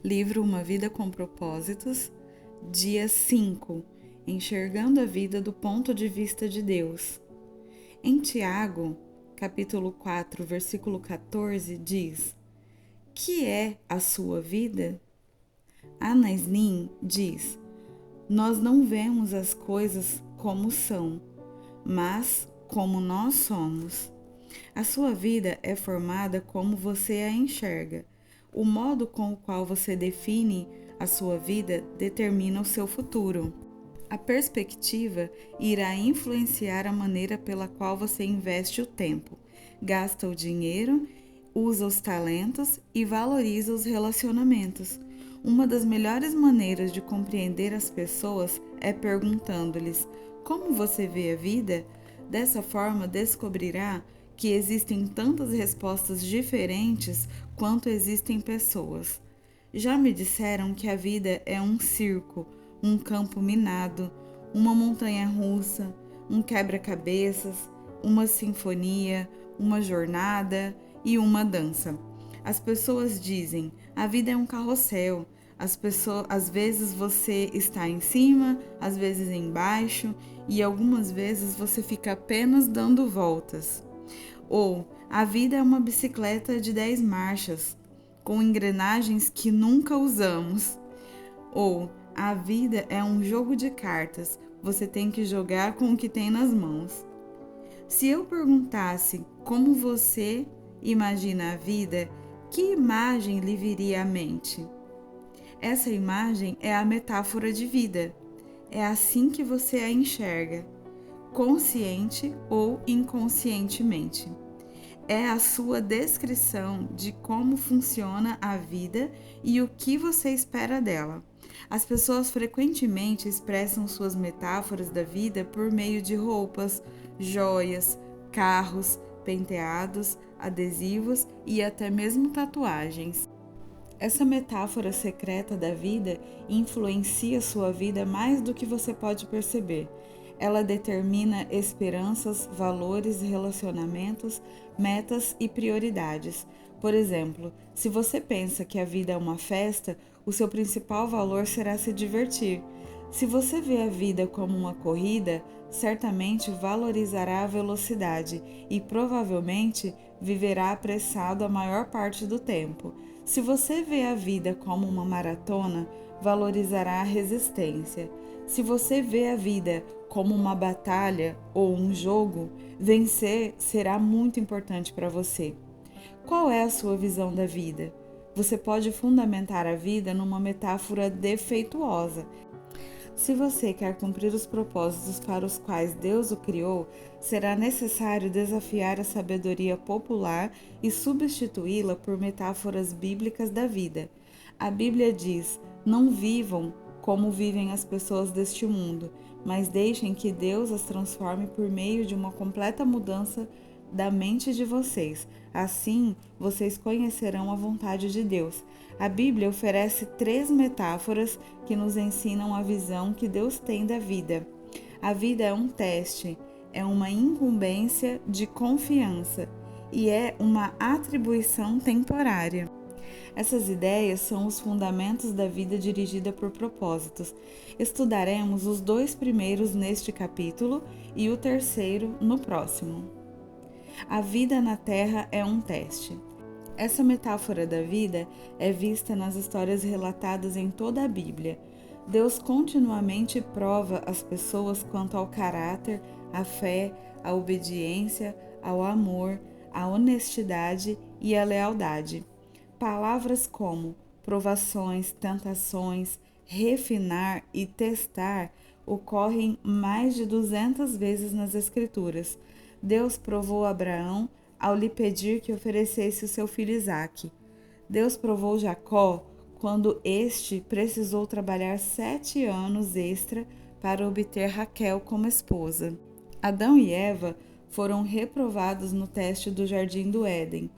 Livro Uma Vida com Propósitos, dia 5, Enxergando a Vida do Ponto de Vista de Deus. Em Tiago, capítulo 4, versículo 14, diz: Que é a sua vida? Anna Snin diz: Nós não vemos as coisas como são, mas como nós somos. A sua vida é formada como você a enxerga. O modo com o qual você define a sua vida determina o seu futuro. A perspectiva irá influenciar a maneira pela qual você investe o tempo, gasta o dinheiro, usa os talentos e valoriza os relacionamentos. Uma das melhores maneiras de compreender as pessoas é perguntando-lhes: como você vê a vida? Dessa forma, descobrirá que existem tantas respostas diferentes quanto existem pessoas. Já me disseram que a vida é um circo, um campo minado, uma montanha russa, um quebra-cabeças, uma sinfonia, uma jornada e uma dança. As pessoas dizem: a vida é um carrossel. Às vezes você está em cima, às vezes embaixo e algumas vezes você fica apenas dando voltas. Ou a vida é uma bicicleta de 10 marchas, com engrenagens que nunca usamos. Ou a vida é um jogo de cartas, você tem que jogar com o que tem nas mãos. Se eu perguntasse como você imagina a vida, que imagem lhe viria à mente? Essa imagem é a metáfora de vida. É assim que você a enxerga, consciente ou inconscientemente. É a sua descrição de como funciona a vida e o que você espera dela. As pessoas frequentemente expressam suas metáforas da vida por meio de roupas, joias, carros, penteados, adesivos e até mesmo tatuagens. Essa metáfora secreta da vida influencia sua vida mais do que você pode perceber. Ela determina esperanças, valores, relacionamentos, metas e prioridades. Por exemplo, se você pensa que a vida é uma festa, o seu principal valor será se divertir. Se você vê a vida como uma corrida, certamente valorizará a velocidade e provavelmente viverá apressado a maior parte do tempo. Se você vê a vida como uma maratona, valorizará a resistência. Se você vê a vida como uma batalha ou um jogo, vencer será muito importante para você. Qual é a sua visão da vida? Você pode fundamentar a vida numa metáfora defeituosa. Se você quer cumprir os propósitos para os quais Deus o criou, será necessário desafiar a sabedoria popular e substituí-la por metáforas bíblicas da vida. A Bíblia diz: não vivam como vivem as pessoas deste mundo, mas deixem que Deus as transforme por meio de uma completa mudança da mente de vocês. Assim, vocês conhecerão a vontade de Deus. A Bíblia oferece 3 metáforas que nos ensinam a visão que Deus tem da vida. A vida é um teste, é uma incumbência de confiança e é uma atribuição temporária. Essas ideias são os fundamentos da vida dirigida por propósitos. Estudaremos os 2 primeiros neste capítulo e o terceiro no próximo. A vida na Terra é um teste. Essa metáfora da vida é vista nas histórias relatadas em toda a Bíblia. Deus continuamente prova as pessoas quanto ao caráter, à fé, à obediência, ao amor, à honestidade e à lealdade. Palavras como provações, tentações, refinar e testar ocorrem mais de 200 vezes nas Escrituras. Deus provou Abraão ao lhe pedir que oferecesse o seu filho Isaque. Deus provou Jacó quando este precisou trabalhar 7 anos extra para obter Raquel como esposa. Adão e Eva foram reprovados no teste do Jardim do Éden,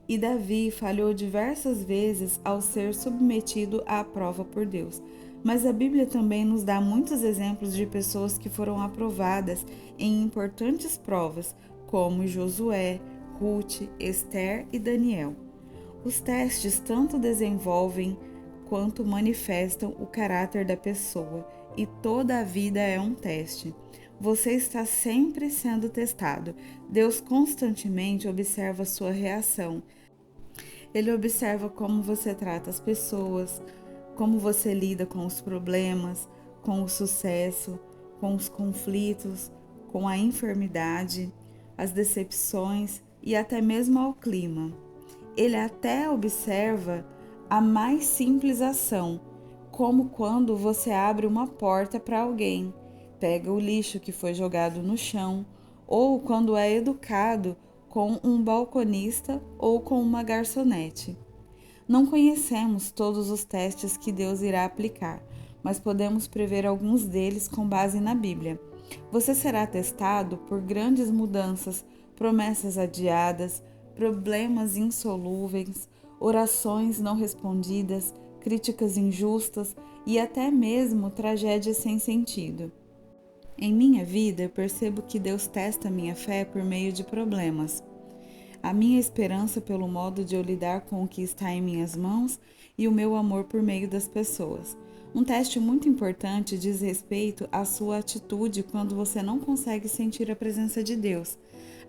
e Davi falhou diversas vezes ao ser submetido à prova por Deus. Mas a Bíblia também nos dá muitos exemplos de pessoas que foram aprovadas em importantes provas, como Josué, Ruth, Esther e Daniel. Os testes tanto desenvolvem quanto manifestam o caráter da pessoa, e toda a vida é um teste. Você está sempre sendo testado. Deus constantemente observa sua reação. Ele observa como você trata as pessoas, como você lida com os problemas, com o sucesso, com os conflitos, com a enfermidade, as decepções e até mesmo ao clima. Ele até observa a mais simples ação, como quando você abre uma porta para alguém, pega o lixo que foi jogado no chão, ou quando é educado com um balconista ou com uma garçonete. Não conhecemos todos os testes que Deus irá aplicar, mas podemos prever alguns deles com base na Bíblia. Você será testado por grandes mudanças, promessas adiadas, problemas insolúveis, orações não respondidas, críticas injustas e até mesmo tragédias sem sentido. Em minha vida, eu percebo que Deus testa minha fé por meio de problemas. A minha esperança pelo modo de eu lidar com o que está em minhas mãos e o meu amor por meio das pessoas. Um teste muito importante diz respeito à sua atitude quando você não consegue sentir a presença de Deus.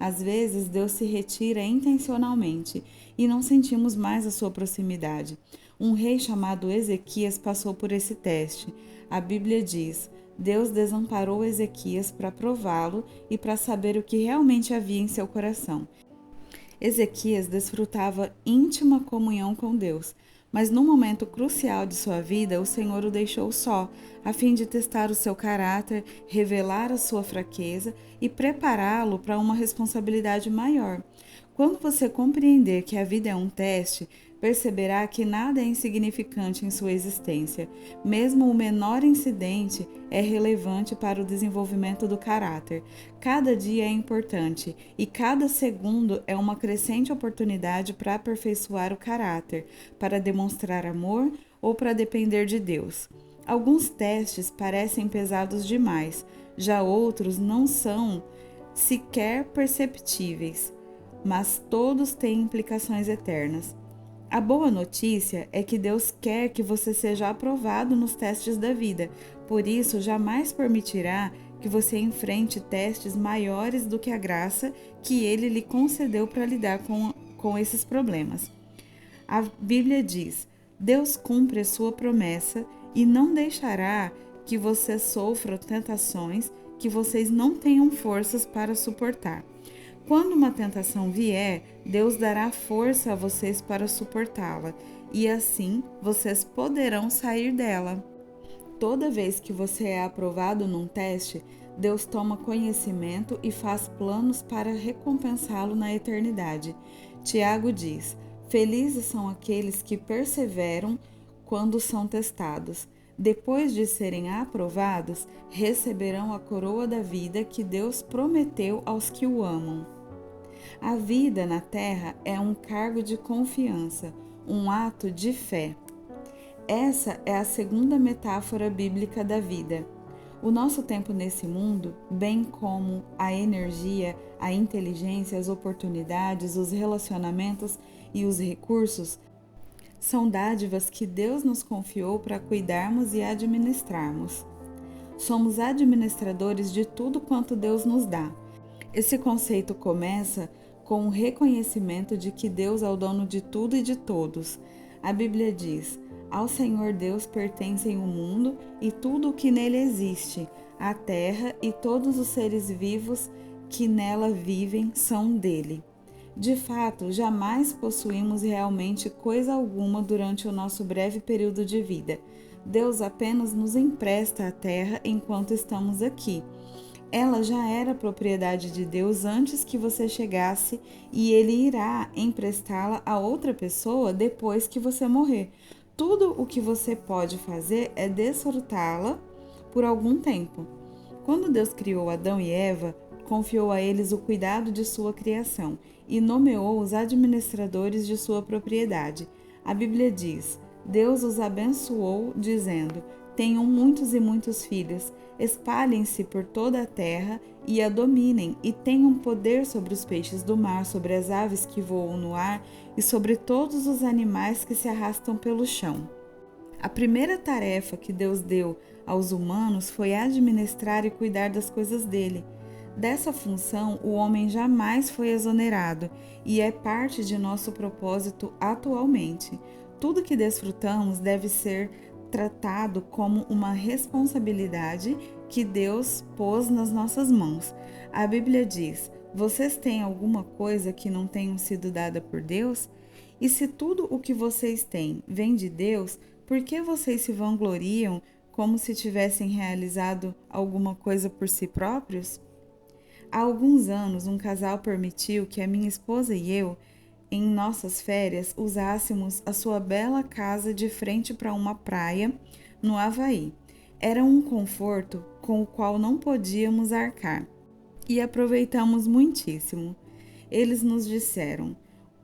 Às vezes, Deus se retira intencionalmente e não sentimos mais a sua proximidade. Um rei chamado Ezequias passou por esse teste. A Bíblia diz: Deus desamparou Ezequias para prová-lo e para saber o que realmente havia em seu coração. Ezequias desfrutava íntima comunhão com Deus, mas num momento crucial de sua vida, o Senhor o deixou só, a fim de testar o seu caráter, revelar a sua fraqueza e prepará-lo para uma responsabilidade maior. Quando você compreender que a vida é um teste, perceberá que nada é insignificante em sua existência. Mesmo o menor incidente é relevante para o desenvolvimento do caráter. Cada dia é importante e cada segundo é uma crescente oportunidade para aperfeiçoar o caráter, para demonstrar amor ou para depender de Deus. Alguns testes parecem pesados demais, já outros não são sequer perceptíveis, mas todos têm implicações eternas. A boa notícia é que Deus quer que você seja aprovado nos testes da vida, por isso jamais permitirá que você enfrente testes maiores do que a graça que Ele lhe concedeu para lidar com esses problemas. A Bíblia diz: Deus cumpre a sua promessa e não deixará que você sofra tentações que vocês não tenham forças para suportar. Quando uma tentação vier, Deus dará força a vocês para suportá-la, e assim vocês poderão sair dela. Toda vez que você é aprovado num teste, Deus toma conhecimento e faz planos para recompensá-lo na eternidade. Tiago diz: Felizes são aqueles que perseveram quando são testados. Depois de serem aprovados, receberão a coroa da vida que Deus prometeu aos que o amam. A vida na terra é um cargo de confiança, um ato de fé. Essa é a segunda metáfora bíblica da vida. O nosso tempo nesse mundo, bem como a energia, a inteligência, as oportunidades, os relacionamentos e os recursos, são dádivas que Deus nos confiou para cuidarmos e administrarmos. Somos administradores de tudo quanto Deus nos dá. Esse conceito começa com o reconhecimento de que Deus é o dono de tudo e de todos. A Bíblia diz: Ao Senhor Deus pertencem o mundo e tudo o que nele existe, a terra e todos os seres vivos que nela vivem são dele. De fato, jamais possuímos realmente coisa alguma durante o nosso breve período de vida. Deus apenas nos empresta a terra enquanto estamos aqui. Ela já era propriedade de Deus antes que você chegasse e Ele irá emprestá-la a outra pessoa depois que você morrer. Tudo o que você pode fazer é desfrutá-la por algum tempo. Quando Deus criou Adão e Eva, confiou a eles o cuidado de sua criação e nomeou os administradores de sua propriedade. A Bíblia diz: Deus os abençoou, dizendo: Tenham muitos e muitos filhos, espalhem-se por toda a terra e a dominem, e tenham poder sobre os peixes do mar, sobre as aves que voam no ar e sobre todos os animais que se arrastam pelo chão. A primeira tarefa que Deus deu aos humanos foi administrar e cuidar das coisas dele. Dessa função, o homem jamais foi exonerado e é parte de nosso propósito atualmente. Tudo que desfrutamos deve ser tratado como uma responsabilidade que Deus pôs nas nossas mãos. A Bíblia diz: vocês têm alguma coisa que não tenham sido dada por Deus? E se tudo o que vocês têm vem de Deus, por que vocês se vangloriam como se tivessem realizado alguma coisa por si próprios? Há alguns anos, um casal permitiu que a minha esposa e eu, em nossas férias, usássemos a sua bela casa de frente para uma praia no Havaí. Era um conforto com o qual não podíamos arcar e aproveitamos muitíssimo. Eles nos disseram: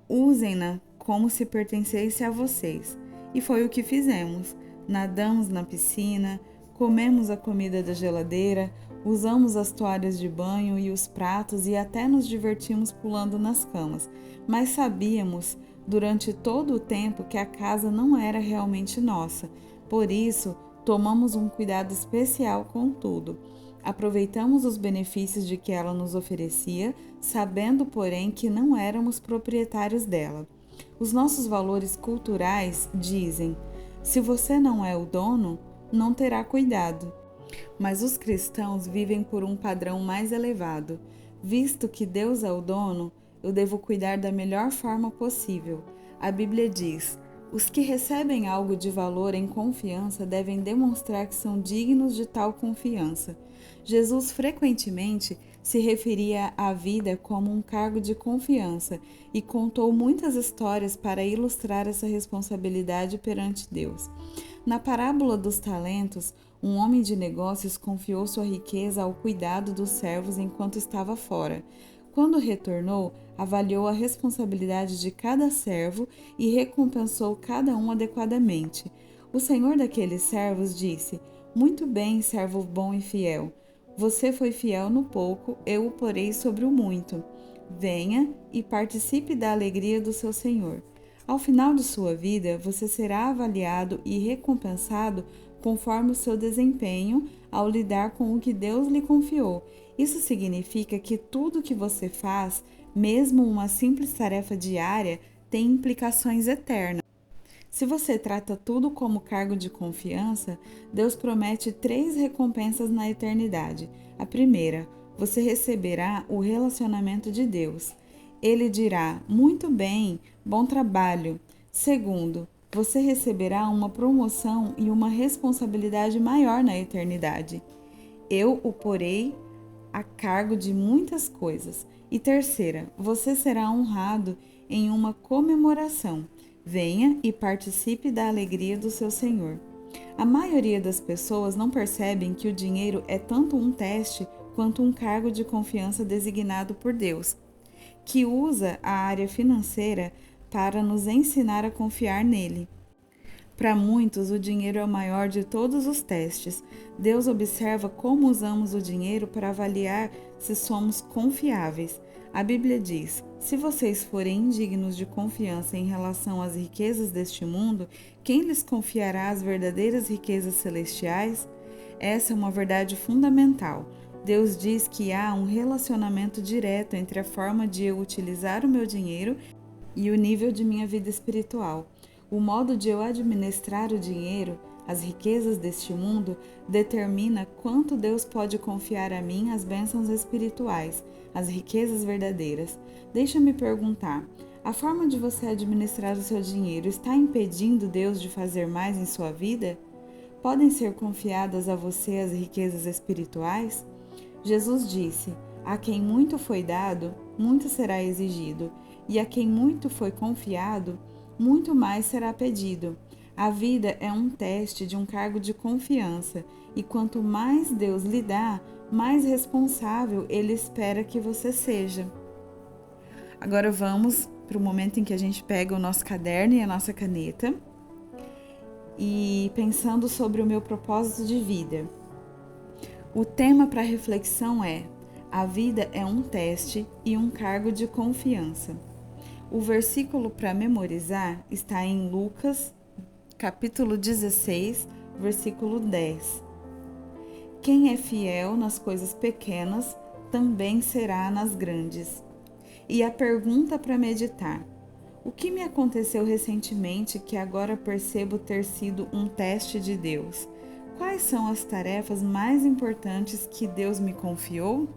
usem-na como se pertencesse a vocês. E foi o que fizemos. Nadamos na piscina, comemos a comida da geladeira, usamos as toalhas de banho e os pratos e até nos divertimos pulando nas camas. Mas sabíamos durante todo o tempo que a casa não era realmente nossa. Por isso, tomamos um cuidado especial com tudo. Aproveitamos os benefícios de que ela nos oferecia, sabendo, porém, que não éramos proprietários dela. Os nossos valores culturais dizem: se você não é o dono, não terá cuidado. Mas os cristãos vivem por um padrão mais elevado. Visto que Deus é o dono, eu devo cuidar da melhor forma possível. A Bíblia diz: os que recebem algo de valor em confiança devem demonstrar que são dignos de tal confiança. Jesus frequentemente se referia à vida como um cargo de confiança e contou muitas histórias para ilustrar essa responsabilidade perante Deus. Na parábola dos talentos, um homem de negócios confiou sua riqueza ao cuidado dos servos enquanto estava fora. Quando retornou, avaliou a responsabilidade de cada servo e recompensou cada um adequadamente. O senhor daqueles servos disse: muito bem, servo bom e fiel. Você foi fiel no pouco, eu o porei sobre o muito. Venha e participe da alegria do seu senhor. Ao final de sua vida, você será avaliado e recompensado conforme o seu desempenho ao lidar com o que Deus lhe confiou. Isso significa que tudo que você faz, mesmo uma simples tarefa diária, tem implicações eternas. Se você trata tudo como cargo de confiança, Deus promete 3 recompensas na eternidade. A primeira, você receberá o relacionamento de Deus. Ele dirá: muito bem, bom trabalho. Segundo, você receberá uma promoção e uma responsabilidade maior na eternidade. Eu o porei a cargo de muitas coisas. E terceira, você será honrado em uma comemoração. Venha e participe da alegria do seu Senhor. A maioria das pessoas não percebem que o dinheiro é tanto um teste quanto um cargo de confiança designado por Deus, que usa a área financeira para nos ensinar a confiar nele. Para muitos, o dinheiro é o maior de todos os testes. Deus observa como usamos o dinheiro para avaliar se somos confiáveis. A Bíblia diz: se vocês forem indignos de confiança em relação às riquezas deste mundo, quem lhes confiará as verdadeiras riquezas celestiais? Essa é uma verdade fundamental. Deus diz que há um relacionamento direto entre a forma de eu utilizar o meu dinheiro e o nível de minha vida espiritual. O modo de eu administrar o dinheiro, as riquezas deste mundo, determina quanto Deus pode confiar a mim as bênçãos espirituais, as riquezas verdadeiras. Deixa-me perguntar: a forma de você administrar o seu dinheiro está impedindo Deus de fazer mais em sua vida? Podem ser confiadas a você as riquezas espirituais? Jesus disse: a quem muito foi dado, muito será exigido, e a quem muito foi confiado, muito mais será pedido. A vida é um teste de um cargo de confiança, e quanto mais Deus lhe dá, mais responsável Ele espera que você seja. Agora vamos para o momento em que a gente pega o nosso caderno e a nossa caneta e pensando sobre o meu propósito de vida. O tema para reflexão é: a vida é um teste e um cargo de confiança. O versículo para memorizar está em Lucas, capítulo 16, versículo 10. Quem é fiel nas coisas pequenas, também será nas grandes. E a pergunta para meditar: o que me aconteceu recentemente que agora percebo ter sido um teste de Deus? Quais são as tarefas mais importantes que Deus me confiou?